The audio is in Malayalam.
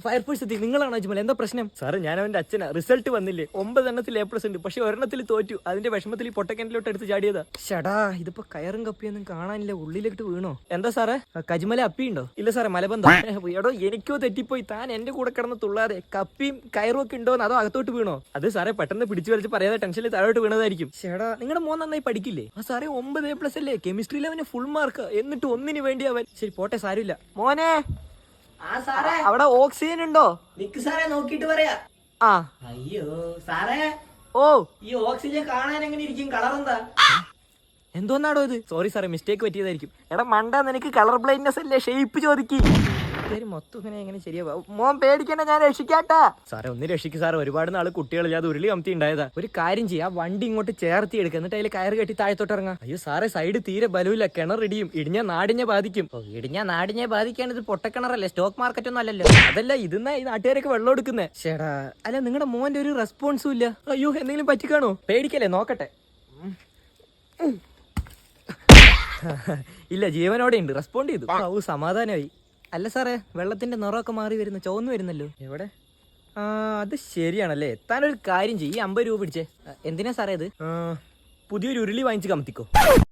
ഫയർഫോഴ്സ് എത്തി. നിങ്ങളാണോ അജ്മൽ? എന്താ പ്രശ്നം? സാറ് ഞാൻ അവന്റെ അച്ഛനാ. റിസൾട്ട് വന്നില്ലേ, 9 എണ്ണത്തിൽ A+ ഉണ്ട്, പക്ഷെ ഒരെണ്ണത്തിൽ തോറ്റു. അതിന്റെ വിഷമത്തിൽ ഈ പൊട്ടക്കിണറ്റിലോട്ട് എടുത്ത് ചാടിയതാ. ഷടാ, ഇതിപ്പോ കയറും കപ്പിയൊന്നും കാണാനില്ല, ഉള്ളിലേക്ക് വീണോ? എന്താ സാറേ, കജിമല അപ്പിയുണ്ടോ? ഇല്ല സാറേ, മലബന്ധം. എടോ, എനിക്കോ തെറ്റിപ്പോയി. താൻ എന്റെ കൂടെ കിടന്ന് തുള്ളാതെ കപ്പിയും കയറും ഒക്കെ ഉണ്ടോന്ന്, അതോ അകത്തോട്ട് വീണോ? അത് സാറേ പെട്ടെന്ന് പിടിച്ചു വലിച്ച് പറയാതെ ടെൻഷനിൽ താഴോട്ട് വീണതായിരിക്കും. ഷടാ, നിങ്ങളുടെ മോൻ നന്നായി പഠിക്കില്ലേ? ആ സാറേ 9 A+ അല്ലേ, കെമിസ്ട്രിയിൽ അവന് ഫുൾ മാർക്ക്, എന്നിട്ട് ഒന്നിനു വേണ്ടി അവൻ. ശരി പോട്ടെ, സാരമില്ല. മോനെ, അവിടെ ഓക്സിജൻ ഉണ്ടോ? നിക്ക് സാറേ, നോക്കിട്ട് പറയാ. ആ അയ്യോ സാറേ, ഓ, ഈ ഓക്സിജൻ കാണാൻ എങ്ങനെ ഇരിക്കും? കളർ എന്താ? എന്തോന്നാടോ ഇത്? സോറി സാറേ, മിസ്റ്റേക്ക് പറ്റിയതായിരിക്കും. എടാ മണ്ട, നിനക്ക് കളർ ബ്ലൈൻഡ്നെസ് അല്ലേ, ഷേപ്പ് ചോദിക്ക്. മൊത്തം ഇങ്ങനെ എങ്ങനെ ശരിയാവാ? മോൻ പേടിക്കണ്ട, ഞാൻ രക്ഷിക്കാട്ടാ. സാറേ ഒന്ന് രക്ഷിക്കും സാറേ, ഒരുപാട് നാള് കുട്ടികൾ അത് ഉരുളി കമത്തി ഉണ്ടായതാ. ഒരു കാര്യം ചെയ്യാം, വണ്ടി ഇങ്ങോട്ട് ചേർത്തി എടുക്കുക, എന്നിട്ട് അതിൽ കയറ് കെട്ടി താഴത്തോട്ട് ഇറങ്ങാം. അയ്യോ സാറേ, സൈഡ് തീരെ ബലൂല്ല, കിണർ ഇടിയും, ഇടിഞ്ഞ നാടിനെ ബാധിക്കും. ഇടിഞ്ഞ നാടിനെ ബാധിക്കാൻ ഇത് പൊട്ടക്കിണറല്ലേ, സ്റ്റോക്ക് മാർക്കറ്റ് ഒന്നും അല്ലല്ലോ. അതല്ല, ഇതെന്നാ ഈ നാട്ടുകാരൊക്കെ വെള്ളം എടുക്കുന്നേ. ചേടാ, അല്ല നിങ്ങളുടെ മോന്റെ ഒരു റെസ്പോൺസും ഇല്ല. അയ്യോ, എന്തെങ്കിലും പറ്റിക്കാണോ? പേടിക്കല്ലേ, നോക്കട്ടെ. ഇല്ല, ജീവനോടെ ഉണ്ട്, റെസ്പോണ്ട് ചെയ്തു. ഓ, സമാധാനമായി. അല്ല സാറേ, വെള്ളത്തിന്റെ നിറമൊക്കെ മാറി വരുന്നു, ചുവന്നു വരുന്നല്ലോ. എവിടെ? ആ, അത് ശരിയാണല്ലേ. താനൊരു കാര്യം ചെയ്യും, ഈ 50 രൂപ പിടിച്ചേ. എന്തിനാ സാറേ ഇത്? പുതിയൊരു ഉരുളി വാങ്ങിച്ച് കമത്തിക്കോ.